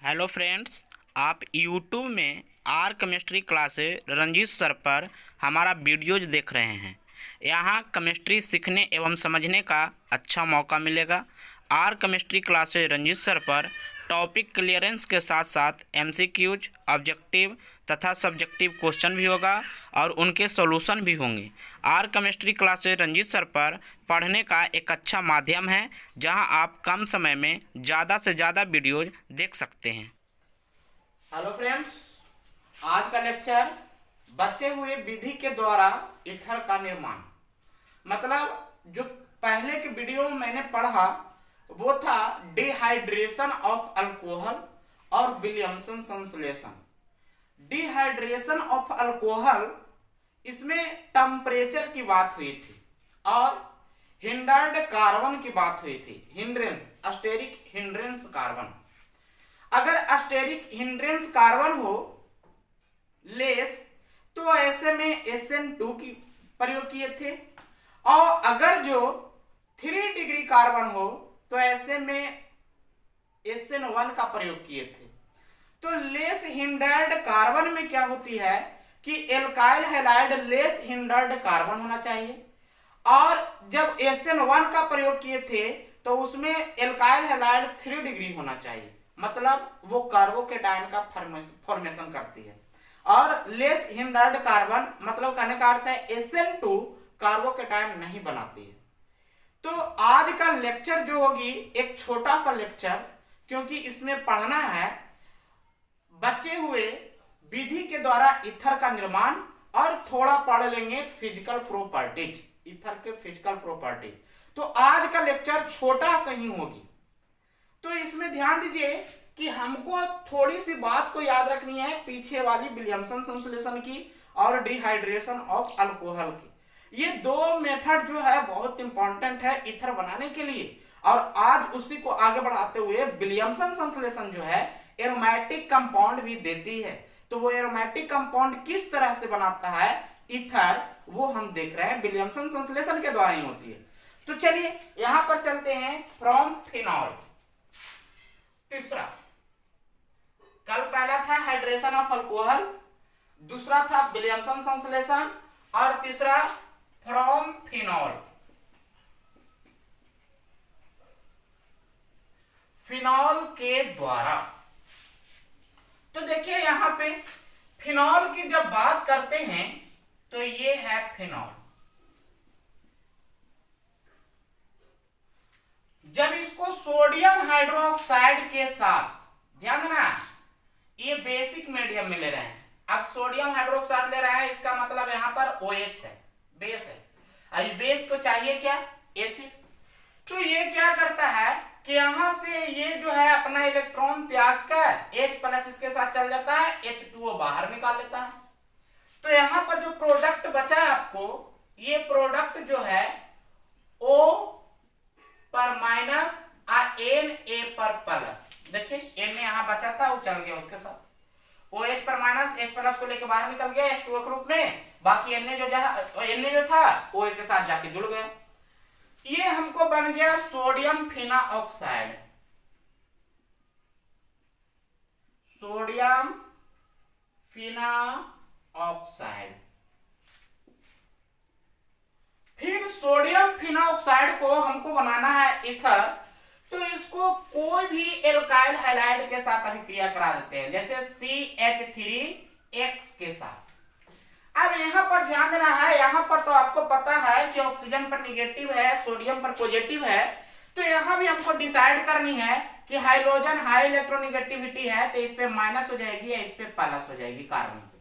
Hello friends, आप YouTube में R chemistry classes Ranjit sir पर हमारा वीडियोज देख रहे हैं। यहाँ केमिस्ट्री सीखने एवं समझने का अच्छा मौका मिलेगा। R chemistry classes Ranjit sir पर टॉपिक क्लियरेंस के साथ साथ एमसीक्यूज, ऑब्जेक्टिव तथा सब्जेक्टिव क्वेश्चन भी होगा और उनके सॉल्यूशन भी होंगे। R chemistry classes Ranjit sir पर पढ़ने का एक अच्छा माध्यम है जहां आप कम समय में ज़्यादा से ज़्यादा वीडियोज देख सकते हैं। हेलो फ्रेंड्स, आज का लेक्चर बचे हुए विधि के द्वारा ईथर का निर्माण। मतलब जो पहले के वीडियो में मैंने पढ़ा वो था डिहाइड्रेशन ऑफ अल्कोहल और विलियमसन संश्लेषण। डिहाइड्रेशन ऑफ अल्कोहल, इसमें टेम्परेचर की बात हुई थी और हिंडर्ड कार्बन की बात हुई थी। Hindrance, asterisk hindrance carbon. अगर अस्टेरिक हिंड्रेंस कार्बन हो लेस तो ऐसे में SN2 की प्रयोग किए थे, और अगर जो 3 डिग्री कार्बन हो तो ऐसे में SN1 का प्रयोग किए थे। तो लेस हिंडर्ड कार्बन में क्या होती है कि alkyl halide less hindered carbon होना चाहिए, और जब SN1 का प्रयोग किए थे तो उसमें एल्काइल हैलाइड 3 डिग्री होना चाहिए। मतलब वो कार्बोकेटायन का फॉर्मेशन करती है। और लेस हिंडर्ड कार्बन मतलब कहने का अर्थ है SN2 कार्बोकेटायन नहीं बनाती है। तो आज का लेक्चर जो होगी एक छोटा सा लेक्चर, क्योंकि इसमें पढ़ना है बचे हुए विधि के द्वारा ईथर का निर्माण, और थोड़ा पढ़ लेंगे फिजिकल प्रॉपर्टीज, ईथर के फिजिकल प्रॉपर्टी। तो आज का लेक्चर छोटा सा ही होगी। तो इसमें ध्यान दीजिए कि हमको थोड़ी सी बात को याद रखनी है पीछे वाली विलियमसन संश्लेषण की और डिहाइड्रेशन ऑफ अल्कोहल की। ये दो मेथड जो है बहुत इंपॉर्टेंट है ईथर बनाने के लिए, और आज उसी को आगे बढ़ाते हुए विलियमसन संश्लेषण जो है एरोमेटिक कंपाउंड भी देती है। तो वो एरोमेटिक कंपाउंड किस तरह से बनाता है ईथर, वो हम देख रहे हैं, विलियमसन संश्लेषण के द्वारा ही होती है। तो चलिए यहां पर चलते हैं फ्रॉम फिनॉल। तीसरा, कल पहला था हाइड्रेशन ऑफ अल्कोहल, दूसरा था विलियमसन संश्लेषण, और तीसरा फ्रॉम फिनॉल। फिनॉल के द्वारा। तो देखिए यहां पे फिनॉल की जब बात करते हैं तो ये है फिनॉल। जब इसको सोडियम हाइड्रोक्साइड के साथ, ध्यान देना ये बेसिक मीडियम में ले रहे हैं। अब सोडियम हाइड्रोक्साइड ले रहे हैं, इसका मतलब यहां पर OH है, बेस है। अब बेस को चाहिए क्या, एसिड। तो ये क्या करता है कि यहां से ये जो है अपना इलेक्ट्रॉन त्याग कर H+ इसके साथ चल जाता है, H2O बाहर निकाल लेता है। तो यहां पर जो प्रोडक्ट बचा है आपको, ये प्रोडक्ट जो है O पर माइनस Na पर प्लस। देखिए Na यहां बचा था, वो चल गया उसके साथ। OH पर माइनस H+ को लेके बाहर निकल गया H2O के रूप में, बाकी Na जो था OH के साथ जाके जुड़ गया। ये हमको बन गया sodium phenoxide. Sodium phenoxide. फिर सोडियम फिना ऑक्साइड को हमको बनाना है ईथर, तो इसको कोई भी एल्काइल हैलाइड के साथ अभिक्रिया करा देते हैं, जैसे CH3X के साथ। अब यहां पर ध्यान देना है, यहां पर तो आपको पता है कि ऑक्सीजन पर निगेटिव है, सोडियम पर पॉजिटिव है। तो यहां भी हमको डिसाइड करनी है कि हाइड्रोजन हाई इलेक्ट्रोनिगेटिविटी है तो इस पे माइनस हो जाएगी या इस पे प्लस हो जाएगी कार्बन पे।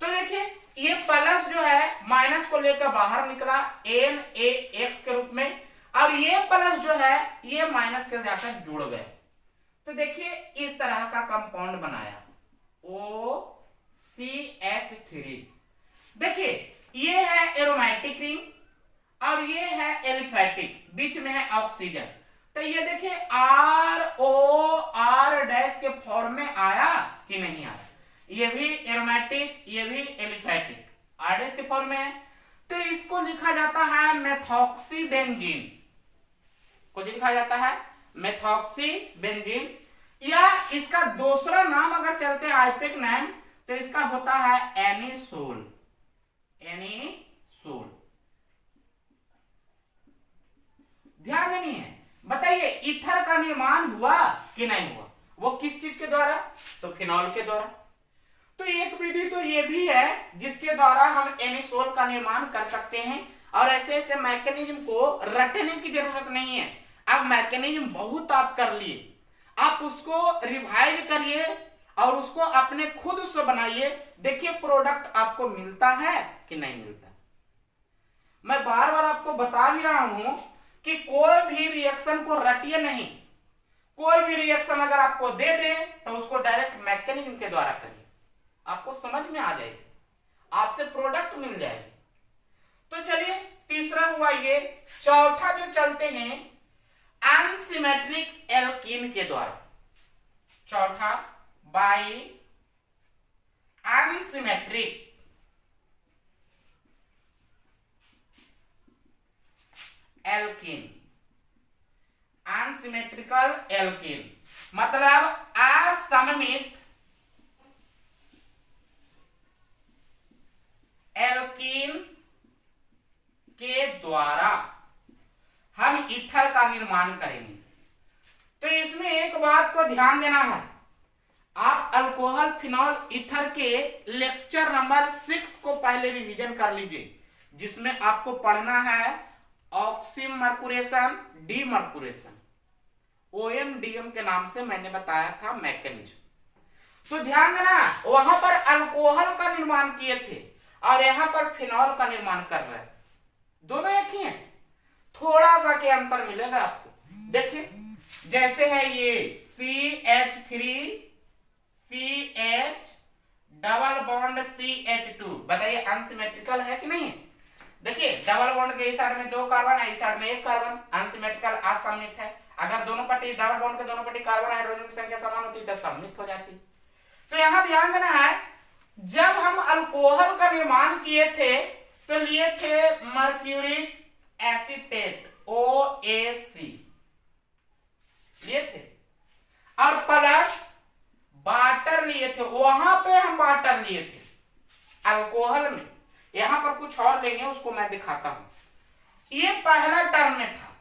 तो देखिए ये प्लस जो है माइनस को लेकर बाहर निकला NaX के रूप में, और ये प्लस जो है ये माइनस के जाकर जुड़ गए। तो देखिए इस तरह का कंपाउंड बनाया OCH3। देखिए ये है एरोमेटिक रिंग और ये है एलिफैटिक, बीच में है ऑक्सीजन। तो ये देखिए ROR' के फॉर्म में आया कि नहीं आया। ये भी एरोमेटिक, ये भी एलिफैटिक, R' के फॉर्म में है। तो इसको लिखा जाता है मेथॉक्सीबेंजीन, को लिखा जाता है मेथॉक्सीबेंजीन। या इसका दूसरा नाम अगर चलते हैं आइपिक नाम, तो इसका होता है एनिसोल। एनिसोल ध्यान देनी है। बताइए ईथर का निर्माण हुआ कि नहीं हुआ? वो किस चीज के द्वारा? तो फिनॉल के द्वारा। तो एक विधि तो ये भी है जिसके द्वारा हम एनिसोल का निर्माण कर सकते हैं। और ऐसे ऐसे मैकेनिज्म को रटने की जरूरत नहीं है। अब मैकेनिज्म बहुत आप कर लिए, आप उसको रिवाइज करिए और उसको अपने खुद से बनाइए। देखिए प्रोडक्ट आपको मिलता है कि नहीं मिलता। मैं बार बार आपको बता भी रहा हूं कि कोई भी रिएक्शन को रटिए नहीं। कोई भी रिएक्शन अगर आपको दे दे तो उसको डायरेक्ट मैकेनिज्म के द्वारा करिए, आपको समझ में आ जाएगी, आपसे प्रोडक्ट मिल जाएगी। तो चलिए तीसरा हुआ ये। चौथा जो चलते हैं अनसिमेट्रिक एल्कीन के द्वारा। चौथा by unsymmetric alkene. Unsymmetrical alkene मतलब असममित एल्कीन के द्वारा हम ईथर का निर्माण करेंगे। तो इसमें एक बात को ध्यान देना है, आप अल्कोहल फिनॉल ईथर के लेक्चर नंबर 6 को पहले रिवीजन कर लीजिए, जिसमें आपको पढ़ना है ऑक्सीमर्कुरेशन, डीमर्कुरेशन, ओएमडीएम के नाम से मैंने बताया था मैकेनिज्म। तो ध्यान देना, वहां पर अल्कोहल का निर्माण किए थे और यहां पर फिनॉल का निर्माण कर रहे हैं। दोनों एक ही हैं, थोड़ा सा के अंतर मिलेगा आपको। देखिए जैसे है ये CH3 CH double bond CH2, बताइए अनसिमेट्रिकल है कि नहीं है? देखिए डबल बॉन्ड के इस साइड में 2 कार्बन है, इस साइड में 1 कार्बन, अनसिमेट्रिकल असममित है। अगर दोनों पट्टी डबल बॉन्ड के दोनों पट्टी कार्बन हाइड्रोजन की संख्या समान होती तो सममित हो जाती। तो यहां ध्यान देना है, जब हम अल्कोहल का निर्माण किए थे तो लिए थे मर्क्यूरिक एसीटेट OAC लिए थे और प्लस वाटर लिए थे। वहां पे हम वाटर लिए थे अल्कोहल में, यहां पर कुछ और लेंगे उसको मैं दिखाता हूं। ये पहला टर्म में था।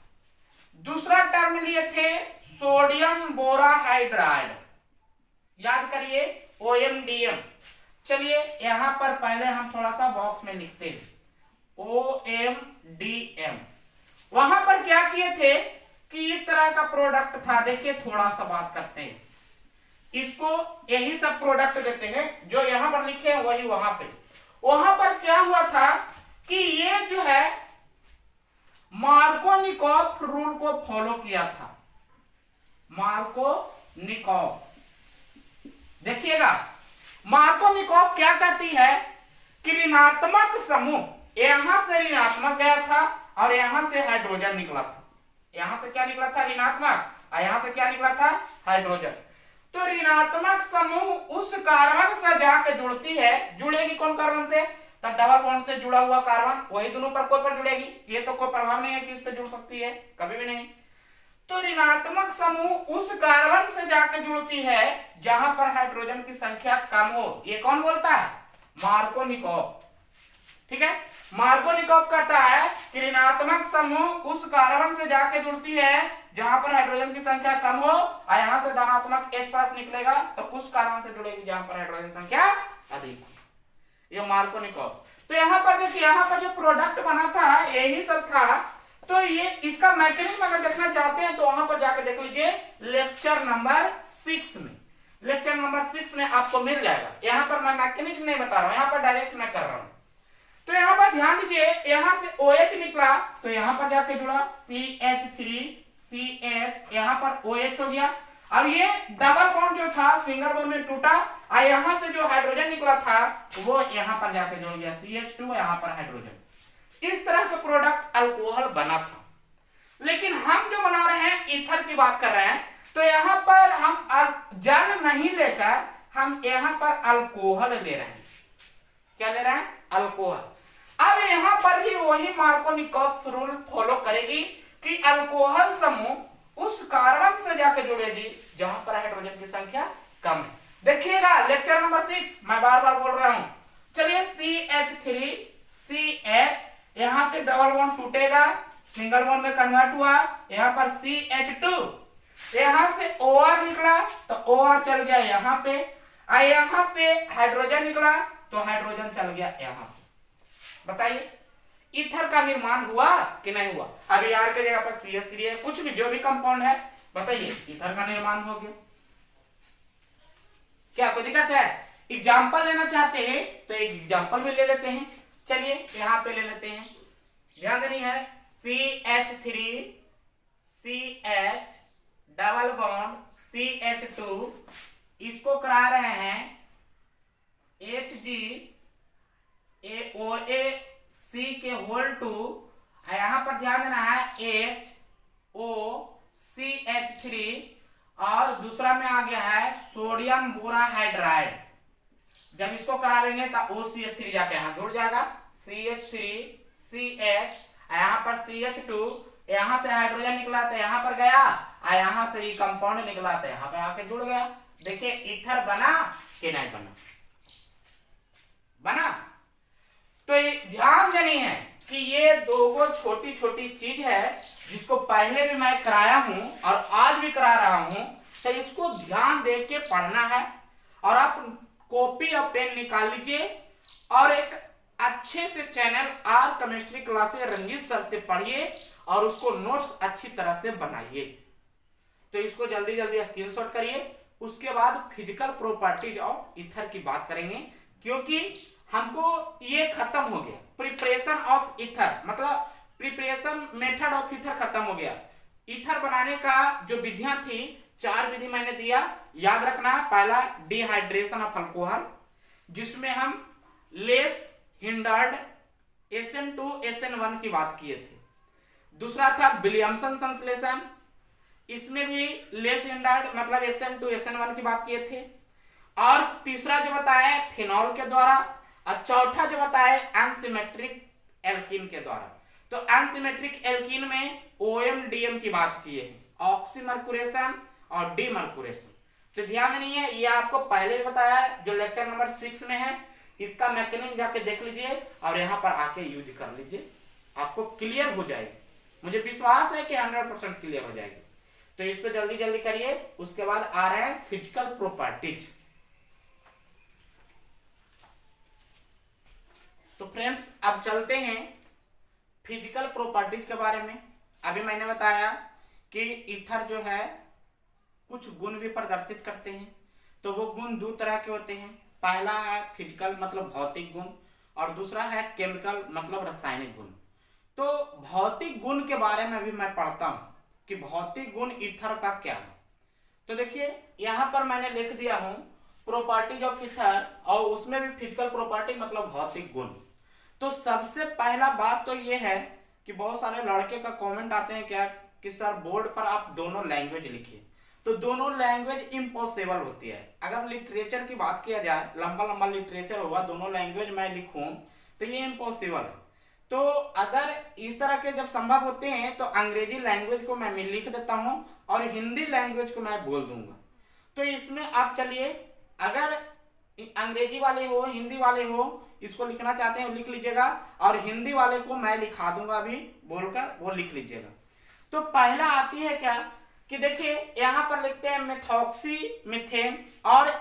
दूसरा टर्म लिए थे सोडियम बोराहाइड्राइड, याद करिए OMDM। चलिए यहां पर पहले हम थोड़ा सा बॉक्स में लिखते हैं OMDM। वहां पर क्या किए थे कि इस तरह का प्रोडक्ट था। देखिए थोड़ा सा बात करते हैं, इसको यही सब प्रोडक्ट देते हैं जो यहां पर लिखे हैं वही वहां पे। वहां पर क्या हुआ था कि ये जो है मार्कोनिकॉफ रूल को फॉलो किया था। मार्कोनिकॉफ, देखिएगा मार्कोनिकॉफ क्या कहती है कि ऋणात्मक समूह, यहां से ऋणात्मक गया था और यहां से हाइड्रोजन निकला था। यहां से क्या निकला था? ऋणात्मक, और यहां से क्या निकला था? हाइड्रोजन। तो ऋणात्मक समूह उस कार्बन से जाकर जुड़ती है। जुड़ेगी कौन कार्बन से? तो डबल बॉन्ड से जुड़ा हुआ कार्बन, वही दोनों पर कोई पर जुड़ेगी। ये तो कोई प्रभाव नहीं है कि इस पे जुड़ सकती है, कभी भी नहीं। तो ऋणात्मक समूह उस कार्बन से जाकर जुड़ती है जहां पर हाइड्रोजन की संख्या कम हो। ये कौन बोलता है? मार्कोनिकॉफ। ठीक है, मार्कोनिकॉफ कहता है कि ऋणात्मक समूह उस कार्बन से जाकर जुड़ती है जहां पर हाइड्रोजन की संख्या कम हो और यहां से धनात्मक H+ निकलेगा तो उस कार्बन से जुड़ेगी जहां पर हाइड्रोजन संख्या अधिक हो। ये मार्कोनिकॉफ। तो यहां पर देखिए, यहां पर जो प्रोडक्ट बना था यही सब था। तो ये इसका मैकेनिज्म अगर देखना चाहते हैं तो वहां पर जाकर देख लीजिए लेक्चर नंबर 6 में। लेक्चर नंबर 6 में आपको मिल जाएगा। यहाँ पर मैं मैकेनिज्म नहीं बता रहा हूं, यहाँ पर डायरेक्ट मैं कर रहा हूं। तो यहाँ पर ध्यान दीजिए, यहाँ से OH निकला तो यहाँ पर जाके जुड़ा CH3 CH, यहाँ पर OH हो गया और ये डबल बॉन्ड जो था सिंगल बॉन्ड में टूटा और यहाँ से जो हाइड्रोजन निकला था वो यहाँ पर जाके जुड़ गया CH2, यहाँ पर हाइड्रोजन। इस तरह का प्रोडक्ट अल्कोहल बना था। लेकिन हम जो बना रहे हैं ईथर की बात कर रहे हैं, तो यहाँ पर हम जल नहीं लेकर हम यहाँ पर अल्कोहल ले रहे हैं। क्या ले रहे हैं? अल्कोहल। अब यहाँ पर भी वही मार्कोनिकॉफ रूल फॉलो करेगी कि अल्कोहल समूह उस कार्बन से जाके जुड़ेगी जहां पर हाइड्रोजन की संख्या कम है। देखिएगा लेक्चर नंबर 6 मैं बार बार बोल रहा हूं। चलिए CH3CH, यहां से डबल बॉन्ड टूटेगा, सिंगल बॉन्ड में कन्वर्ट हुआ, यहां पर CH2, यहां से OR निकला तो OR चल गया यहां पे, और यहां से हाइड्रोजन निकला तो हाइड्रोजन चल गया यहां पे। बताइए ईथर का निर्माण हुआ कि नहीं हुआ? अभी R के जगह पर CH3 है, कुछ भी जो भी कंपाउंड है, बताइए ईथर का निर्माण हो गया। क्या कोई दिक्कत है? एग्जाम्पल लेना चाहते हैं तो एक एग्जाम्पल भी ले लेते हैं। चलिए यहां पे ले लेते हैं, ध्यान देनी है। CH3 CH double bond CH2, इसको करा रहे हैं HgOAC के होल टू, यहां पर ध्यान देना है HOCH3, और दूसरा में आ गया है सोडियम बोराहाइड्राइड। जब इसको कराएंगे तो OCH3 जाके यहां जुड़ जाएगा, CH3CH, यहां पर CH2, यहां से हाइड्रोजन निकला तो यहां पर गया, और यहां से ही कंपाउंड निकला तो यहां पर आके जुड़ गया। देखिए ईथर बना कि नहीं बना? बना। तो ध्यान देनी है कि ये दो छोटी छोटी चीज है जिसको पहले भी मैं कराया हूं और आज भी करा रहा हूं, तो इसको ध्यान दे के पढ़ना है। और आप कॉपी और पेन निकाल लीजिए और एक अच्छे से channel R chemistry classes Ranjit sir से पढ़िए और उसको नोट्स अच्छी तरह से बनाइए। तो इसको जल्दी जल्दी स्क्रीनशॉट करिए। उसके बाद फिजिकल प्रॉपर्टीज ऑफ ईथर की बात करेंगे, क्योंकि हमको ये खत्म हो गया प्रिपरेशन ऑफ ईथर, मतलब प्रिपरेशन मेथड ऑफ ईथर खत्म हो गया। ईथर बनाने का जो विधियां थी, 4 विधि मैंने दिया, याद रखना। पहला डिहाइड्रेशन ऑफ अल्कोहल, जिसमें हम लेस हिंडर्ड SN2 SN1 की बात किए थे। दूसरा था विलियमसन संश्लेषण, इसमें भी लेस हिंडर्ड मतलब SN2 SN1 की बात किए थे। और तीसरा जो बताया फिनॉल के द्वारा, और चौथा जो बताया एनसिमेट्रिक एल्कीन के द्वारा। तो एनसिमेट्रिक एल्कीन में OM-DM की बात किए हैं, ऑक्सीमर्कुरेशन और डीमर्कुरेशन। तो ध्यान नहीं है, ये आपको पहले ही बताया जो लेक्चर नंबर 6 में है। इसका मैकेनिज्म जाके देख लीजिए और यहाँ पर आके यूज कर लीजिए, आपको क्लियर हो जाएगी। मुझे विश्वास है कि 100% क्लियर हो जाएगी। तो इसको जल्दी जल्दी करिए। उसके बाद आ रहे हैं फिजिकल प्रॉपर्टीज। तो फ्रेंड्स अब चलते हैं फिजिकल प्रॉपर्टीज के बारे में। अभी मैंने बताया कि ईथर जो है कुछ गुण भी प्रदर्शित करते हैं। तो वो गुण 2 तरह के होते हैं। पहला है फिजिकल मतलब भौतिक गुण, और दूसरा है केमिकल मतलब रासायनिक गुण। तो भौतिक गुण के बारे में भी मैं पढ़ता हूं कि भौतिक गुण ईथर का क्या है। तो देखिए यहां पर मैंने लिख दिया हूं प्रॉपर्टीज ऑफ ईथर, और उसमें भी फिजिकल प्रॉपर्टी मतलब भौतिक गुण। तो सबसे पहला बात तो ये है कि बहुत सारे लड़के का कमेंट आते हैं क्या कि सर बोर्ड पर आप दोनों लैंग्वेज लिखिए। तो दोनों लैंग्वेज इम्पॉसिबल होती है। अगर लिटरेचर की बात किया जाए, लंबा लंबा लिटरेचर होगा, दोनों लैंग्वेज मैं लिखूं तो ये इम्पॉसिबल है। तो अगर इस तरह के जब संभव होते हैं तो अंग्रेजी लैंग्वेज को मैं लिख देता हूं और हिंदी लैंग्वेज को मैं बोल दूंगा। तो इसमें आप चलिए, अगर अंग्रेजी वाले हो हिंदी वाले हो इसको लिखना चाहते हैं लिख लीजिएगा, और हिंदी वाले को मैं लिखा दूंगा अभी बोलकर, वो लिख लीजिएगा। तो पहला आती है क्या कि देखिए यहां पर लिखते हैं मेथॉक्सी मीथेन और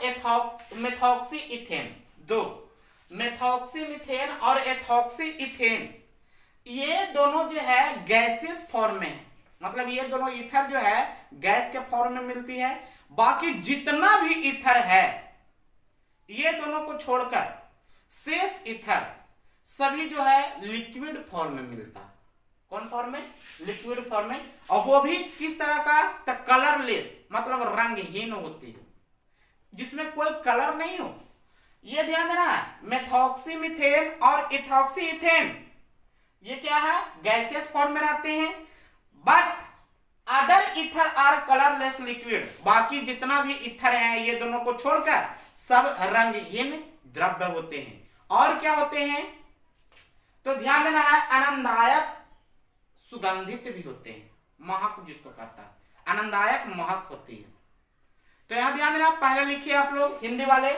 मेथॉक्सी इथेन। 2 मेथॉक्सी मीथेन और एथॉक्सी इथेन, ये दोनों जो है गैसियस फॉर्म में है। मतलब ये दोनों ईथर जो है गैस के फॉर्म में मिलती है। बाकी जितना भी ईथर है ये दोनों को छोड़कर शेष ईथर सभी जो है लिक्विड फॉर्म में मिलता है। कौन फॉर्म में? लिक्विड फॉर्म में। और वो भी किस तरह का? तो कलरलेस मतलब रंगहीन होती है, जिसमें कोई कलर नहीं हो। ये ध्यान देना है। मेथॉक्सी मीथेन और इथॉक्सी इथेन ये क्या है? गैसियस फॉर्म में रहते हैं। But other ether are colourless liquid. बाकी जितना भी ईथर है ये दोनों को छोड़कर सब रंगहीन द्रव्य होते हैं। और क्या होते हैं? तो ध्यान देना है, आनंददायक सुगंधित भी होते हैं, महक जिसको कहता है। आनंददायक महक होती है। तो यहां ध्यान देना, पहले लिखिए आप लोग हिंदी वाले,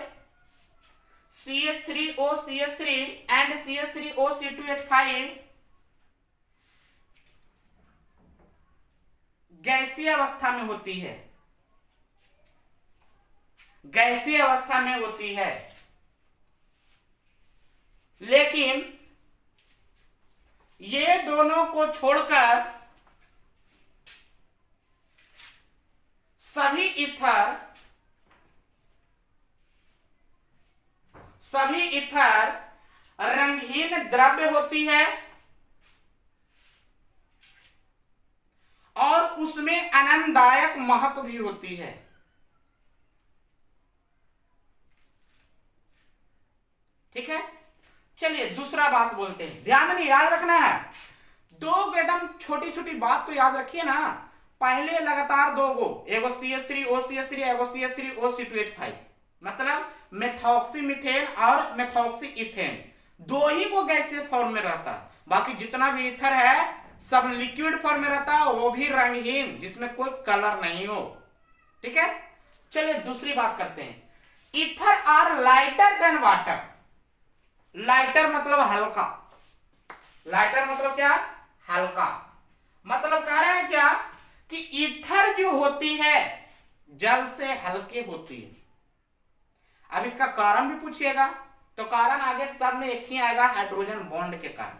CH3OCH3 एंड CH3OC2H5 गैसीय अवस्था में होती है, गैसीय अवस्था में होती है। लेकिन ये दोनों को छोड़कर सभी ईथर रंगहीन द्रव्य होती है और उसमें आनंददायक महक भी होती है। ठीक है, चलिए दूसरा बात बोलते हैं। ध्यान नहीं, याद रखना है, दो एकदम छोटी छोटी बात को याद रखिए ना। पहले लगातार दो गो, एगो CH3OCH3, एगो CH3OC2H5, मतलब मेथॉक्सीमीथेन और मेथॉक्सी इथेन, दो ही वो गैसीय फॉर्म में रहता है। बाकी जितना भी ईथर है सब लिक्विड फॉर्म में रहता है, वो भी रंगहीन, जिसमें कोई कलर नहीं हो। ठीक है, चलिए दूसरी बात करते हैं। Ether are lighter than water. Lighter मतलब हल्का, लाइटर मतलब क्या, हल्का। मतलब कह रहे हैं क्या कि ईथर जो होती है जल से हल्के होती है। अब इसका कारण भी पूछिएगा तो कारण आगे सब में एक ही आएगा, हाइड्रोजन बॉन्ड के कारण।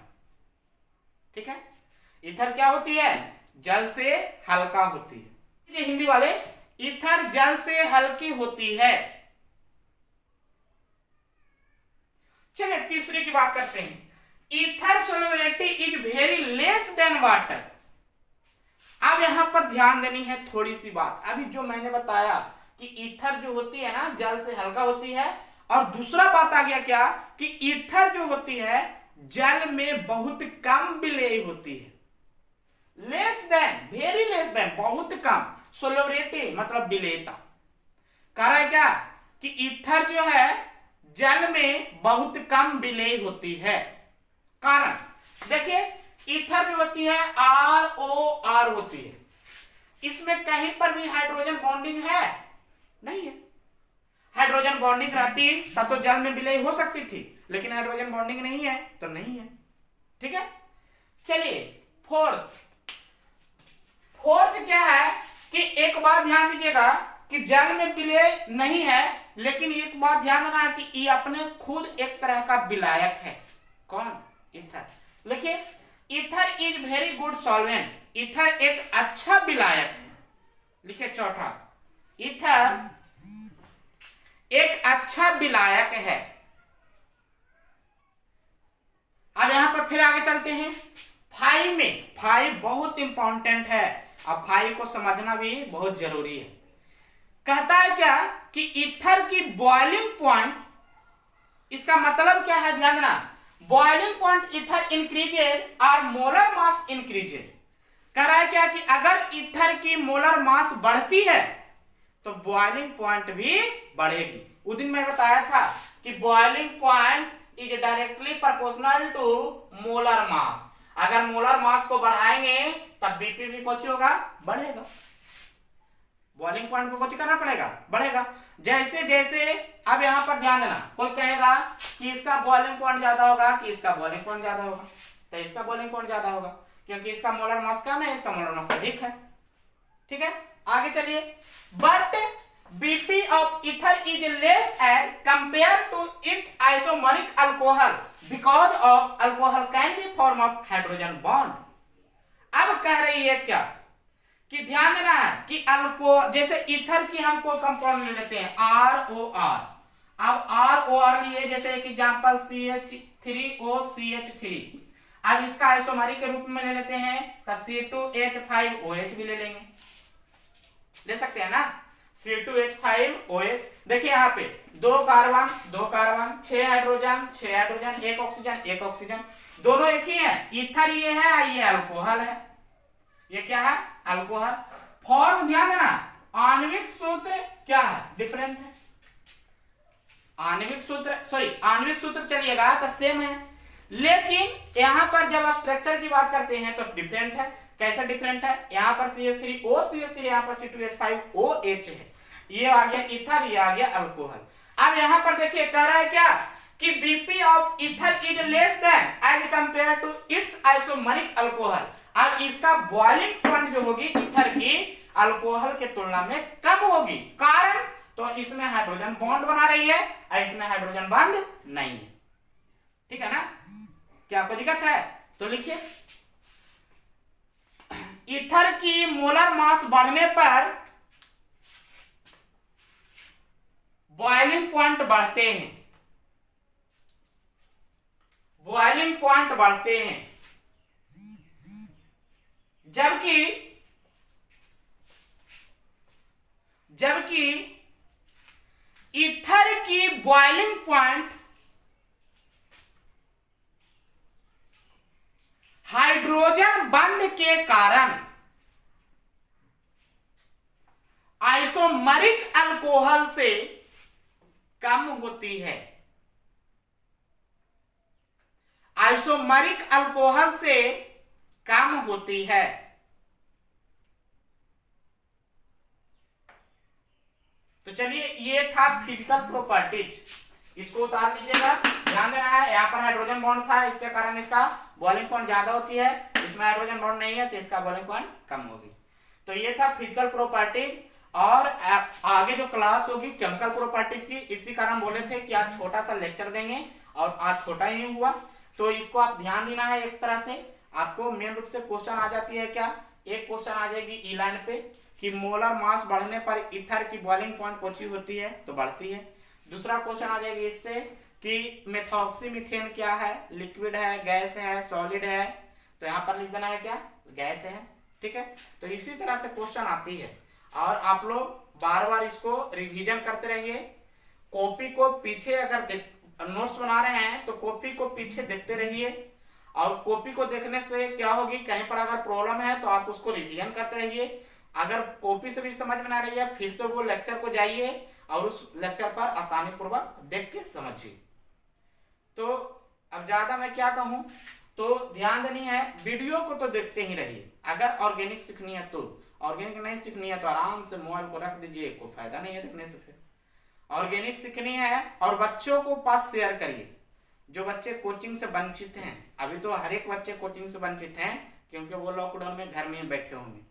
ठीक है, ईथर क्या होती है, जल से हल्का होती है। ये हिंदी वाले, ईथर जल से हल्की होती है। चलिए तीसरी की बात करते हैं। Ether solubility is very less than water. अब यहां पर ध्यान देनी है थोड़ी सी बात। अभी जो मैंने बताया कि ईथर जो होती है ना जल से हल्का होती है, और दूसरा बात आ गया क्या कि ईथर जो होती है जल में बहुत कम विलेय होती है। Less than, very less than, बहुत कम। सोल्युबिलिटी मतलब विलेयता। कह रहा है क्या कि ईथर जो है जल में बहुत कम विलेय होती है। कारण देखिए, ईथर जो होती है ROR होती है, इसमें कहीं पर भी हाइड्रोजन बॉन्डिंग है नहीं है। हाइड्रोजन बॉन्डिंग रहती तब तो जल में विलय हो सकती थी, लेकिन हाइड्रोजन बॉन्डिंग नहीं है तो नहीं है। ठीक है, चलिए फोर्थ क्या है कि एक बात ध्यान दीजिएगा कि जल में विलय नहीं है, लेकिन एक बात ध्यान देना है कि ये अपने खुद एक तरह का विलायक है। कौन, ईथर। लिखिए, ether is very good solvent. Ether एक अच्छा विलायक है। लिखिए चौथा, ईथर एक अच्छा विलायक है। अब यहां पर फिर आगे चलते हैं। 5 में, 5 बहुत इंपॉर्टेंट है, अब 5 को समझना भी बहुत जरूरी है। कहता है क्या कि ईथर की बॉइलिंग पॉइंट, इसका मतलब क्या है ध्यान देना, बॉइलिंग पॉइंट ईथर इंक्रीजेज और मोलर मास इंक्रीजेज। कह रहा है क्या कि अगर ईथर की मोलर मास बढ़ती है तो बॉइलिंग पॉइंट भी बढ़ेगी। उस दिन मैं बताया था कि boiling point is directly proportional to molar mass. अगर मोलर मास को बढ़ाएंगे तब बीपी भी कुछ होगा, बढ़ेगा। बॉइलिंग पॉइंट को कुछ करना पड़ेगा, बढ़ेगा। जैसे जैसे अब यहां पर ध्यान देना, कोई कहेगा कि इसका बॉइलिंग पॉइंट ज्यादा होगा कि इसका बॉइलिंग पॉइंट ज्यादा होगा, तो इसका बॉइलिंग पॉइंट ज्यादा होगा क्योंकि इसका मोलर मास कम है, इसका मोलर मास अधिक है। ठीक है, आगे चलिए। But BP of ether is less as compared to its isomeric alcohol because of alcohol can be form of hydrogen bond। अब कह रही है क्या कि ध्यान देना है कि अल्कोहल, जैसे ईथर की हम कोई कंपाउंड ले लेते हैं ROR। अब ROR लिए, जैसे एक एग्जांपल CH3OCH3। अब इसका आइसोमरिक के रूप में ले लेते हैं तो C2H5OH भी ले लेंगे, ले सकते हैं ना, C2H5OH। देखिए यहाँ पे 2 carbon 2 carbon, 6 hydrogen 6 hydrogen, 1 oxygen 1 oxygen, दोनों एक ही है। ईथर ये है, ये अल्कोहल है, ये क्या है, अल्कोहल। फॉर्म ध्यान देना, आणविक सूत्र क्या है, डिफरेंट है। आणविक सूत्र चलिएगा तो सेम है, लेकिन यहां पर जब आप स्ट्रक्चर की बात करते हैं तो डिफरेंट है। कैसे डिफरेंट है, यहाँ पर CH3O CH3, यहाँ पर C2H5OH है, ये आ गया ईथर, ये आ गया अल्कोहल। अब यहाँ पर देखिए कह रहा है क्या कि BP of ether is less than as compared to its isomeric alcohol. अब इसका बॉइलिंग पॉइंट जो होगी ईथर की अल्कोहल के तुलना में कम होगी, कारण तो इसमें हाइड्रोजन बॉन्ड बना रही है और इसमें हाइड्रोजन बॉन्ड नहीं है, ठीक है ना। क्या कोई दिक्कत है तो लिखिए, ईथर की मोलर मास बढ़ने पर बॉइलिंग पॉइंट बढ़ते हैं, बॉइलिंग पॉइंट बढ़ते हैं, जबकि ईथर की बॉइलिंग पॉइंट हाइड्रोजन बंध के कारण आइसोमरिक अल्कोहल से कम होती है, आइसोमरिक अल्कोहल से कम होती है। तो चलिए ये था फिजिकल प्रॉपर्टीज, इसको उतार लीजिएगा, ध्यान देना है। यहाँ पर हाइड्रोजन बॉन्ड था, इसके कारण इसका बॉइलिंग पॉइंट ज्यादा होती है, इसमें हाइड्रोजन बॉन्ड नहीं है तो इसका बॉइलिंग पॉइंट कम होगी। तो ये था फिजिकल प्रॉपर्टीज, और आगे जो क्लास होगी केमिकल प्रॉपर्टीज की, इसी कारण बोले थे कि आज छोटा सा लेक्चर देंगे और आज छोटा ही हुआ, तो इसको आप ध्यान देना है। एक तरह से आपको मेन रूप से क्वेश्चन आ जाती है क्या, एक क्वेश्चन आ जाएगी ई लाइन पे कि मोलर मास बढ़ने पर ईथर की बॉइलिंग पॉइंट कौन सी होती है, तो बढ़ती है। दूसरा क्वेश्चन आ जाएगी इससे कि मेथॉक्सीमीथेन क्या है, लिक्विड है, गैस है, सॉलिड है, तो यहाँ पर लिख देना है क्या, गैस है, ठीक है। तो इसी तरह से क्वेश्चन आती है, और आप लोग बार बार इसको रिवीजन करते रहिए। कॉपी को पीछे अगर नोट्स बना रहे हैं तो कॉपी को पीछे देखते रहिए, और कॉपी को देखने से क्या होगी, कहीं पर अगर प्रॉब्लम है तो आप उसको रिवीजन करते रहिए। अगर कॉपी से भी समझ में ना रही है, फिर से वो लेक्चर को जाइए और उस लेक्चर पर आसानी पूर्वक देख के समझिए। तो अब ज्यादा मैं क्या कहूं, तो ध्यान देनी है, वीडियो को तो देखते ही रहिए। अगर ऑर्गेनिक सीखनी है तो, ऑर्गेनिक नहीं सीखनी है तो आराम से मोबाइल को रख दीजिए, कोई फायदा नहीं है देखने से। फिर ऑर्गेनिक सीखनी है और बच्चों को पास शेयर करिए, जो बच्चे कोचिंग से वंचित हैं। अभी तो हर एक बच्चे कोचिंग से वंचित हैं क्योंकि वो लॉकडाउन में घर में बैठे होंगे,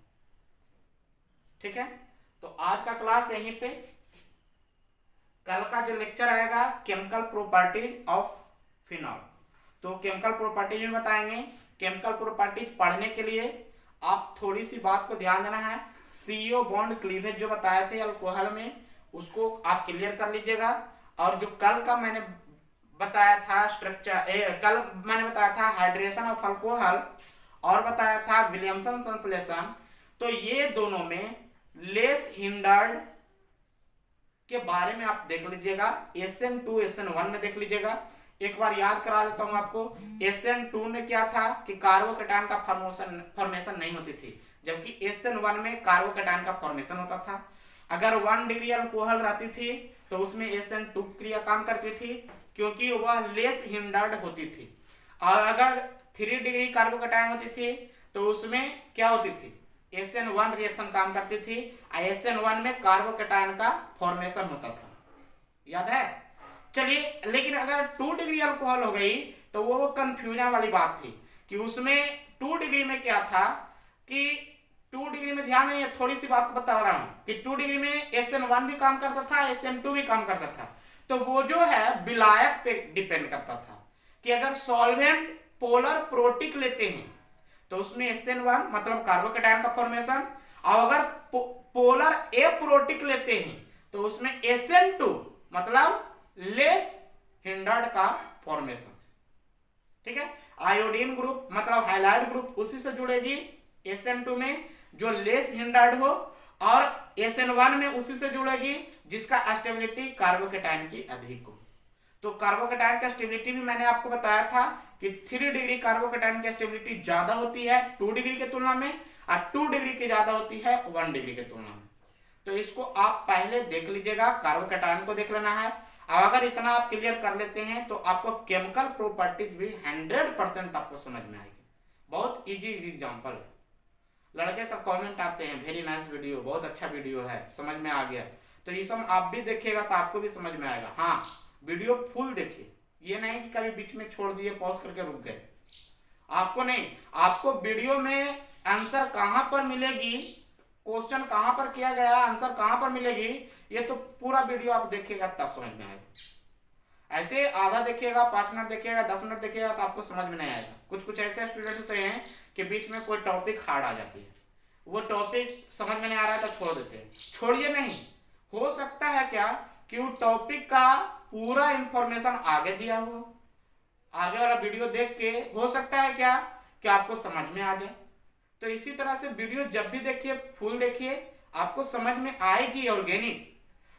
ठीक है। तो आज का क्लास यहीं पे, कल का जो लेक्चर आएगा केमिकल प्रॉपर्टीज ऑफ फिनॉल, तो केमिकल प्रॉपर्टीज में बताएंगे। केमिकल प्रॉपर्टीज पढ़ने के लिए आप थोड़ी सी बात को ध्यान देना है। CO बॉन्ड क्लीवेज जो बताए थे अल्कोहल में, उसको आप क्लियर कर लीजिएगा। और जो कल का मैंने बताया था स्ट्रक्चर, कल मैंने बताया था हाइड्रेशन ऑफ अल्कोहल और बताया था विलियमसन संश्लेषण, तो ये दोनों में लेस हिंडर्ड के बारे में आप देख लीजिएगा। SN2 SN1 में देख लीजिएगा। एक बार याद करा देता हूं आपको, SN2 में क्या था कि कार्बोकैटायन का फॉर्मेशन नहीं होती थी, जबकि SN1 में कार्बोकैटायन का फॉर्मेशन होता था। अगर 1 डिग्री अल्कोहल रहती थी तो उसमें SN2 क्रिया काम करती थी क्योंकि वह लेस हिंडर्ड होती थी, और अगर 3 डिग्री कार्बोकैटायन होती थी तो उसमें क्या होती थी, SN1 रिएक्शन काम करती थी। SN1 में कार्बोकैटायन का फॉर्मेशन होता था, याद है। चलिए, लेकिन अगर 2 डिग्री अल्कोहल हो गई तो वो कंफ्यूजन वाली बात थी कि उसमें 2 डिग्री में क्या था कि 2 डिग्री में, ध्यान नहीं है, थोड़ी सी बात को बता रहा हूं कि 2 डिग्री में SN1 भी काम करता था, SN2 भी काम करता था। तो वो जो है विलायक पे डिपेंड करता था कि अगर सॉल्वेंट पोलर प्रोटिक लेते हैं तो उसमें SN1 मतलब कार्बोकैटायन का फॉर्मेशन, और अगर पोलर एप्रोटिक लेते हैं तो उसमें SN2 मतलब लेस हिंडर्ड का फॉर्मेशन, ठीक है। आयोडीन ग्रुप मतलब हाइलाइड ग्रुप उसी से जुड़ेगी SN2 में जो लेस हिंडर्ड हो, और SN1 में उसी से जुड़ेगी जिसका स्टेबिलिटी कार्बोकैटायन की अधिक हो। तो कार्बोकैटायन का स्टेबिलिटी भी मैंने आपको बताया था कि 3 डिग्री कार्बोकैटायन की स्टेबिलिटी ज्यादा होती है 2 डिग्री के तुलना में, और 2 डिग्री की ज्यादा होती है 1 डिग्री के तुलना में। तो इसको आप पहले देख लीजिएगा, कार्बोकैटायन को देख लेना है। और अगर इतना आप क्लियर कर लेते हैं तो आपको केमिकल प्रॉपर्टीज भी 100% आपको समझ में आएगी। बहुत इजी एग्जांपल है, लड़के का कमेंट आते हैं वेरी नाइस वीडियो, बहुत अच्छा वीडियो है, समझ में आ गया। तो ये सब आप भी देखिएगा तो आपको भी समझ में आएगा। हाँ, वीडियो फुल देखिए, ये नहीं कि कभी बीच में छोड़ दिए, पॉज करके रुक गए। आपको नहीं, आपको वीडियो में आंसर कहां पर मिलेगी, क्वेश्चन कहां पर किया गया, आंसर कहां पर मिलेगी, ये तो पूरा वीडियो आप देखिएगा तब समझ में आएगा। ऐसे आधा देखिएगा, 5 मिनट देखिएगा, 10 मिनट देखिएगा तो आपको समझ में नहीं आएगा। कुछ कुछ ऐसे स्टूडेंट होते हैं कि बीच में कोई टॉपिक हार्ड आ जाती है, वो टॉपिक समझ में नहीं आ रहा है तो छोड़ देते हैं। छोड़िए नहीं, हो सकता है क्या कि वो टॉपिक का पूरा इंफॉर्मेशन आगे दिया हो, आगे वाला वीडियो देख के हो सकता है क्या कि आपको समझ में आ जाए। तो इसी तरह से वीडियो जब भी देखिए फुल देखिए, आपको समझ में आएगी ऑर्गेनिक।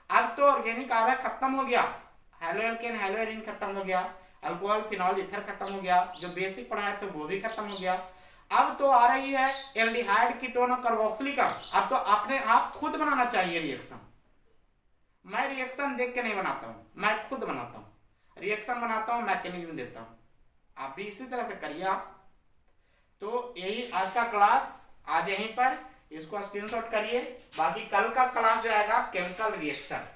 अब तो ऑर्गेनिक आधा खत्म हो गया, हेलो एल्केन हेलो एरिन खत्म हो गया, अल्कोहल फिनॉल ईथर खत्म हो गया, जो बेसिक पढ़ा है तो वो भी खत्म हो गया। अब तो आ रही है एल्डिहाइड कीटोन और कार्बोक्सिलिक। अब तो अपने आप खुद बनाना चाहिए रिएक्शन। मैं रिएक्शन देख के नहीं बनाता हूं, मैं खुद बनाता हूं, रिएक्शन बनाता हूं, मैकेनिज्म देता हूं। आप भी इसी तरह से करिए आप। तो यही आज का क्लास, आज यहीं पर इसको स्क्रीनशॉट करिए। बाकी कल का क्लास जो आएगा केमिकल रिएक्शन।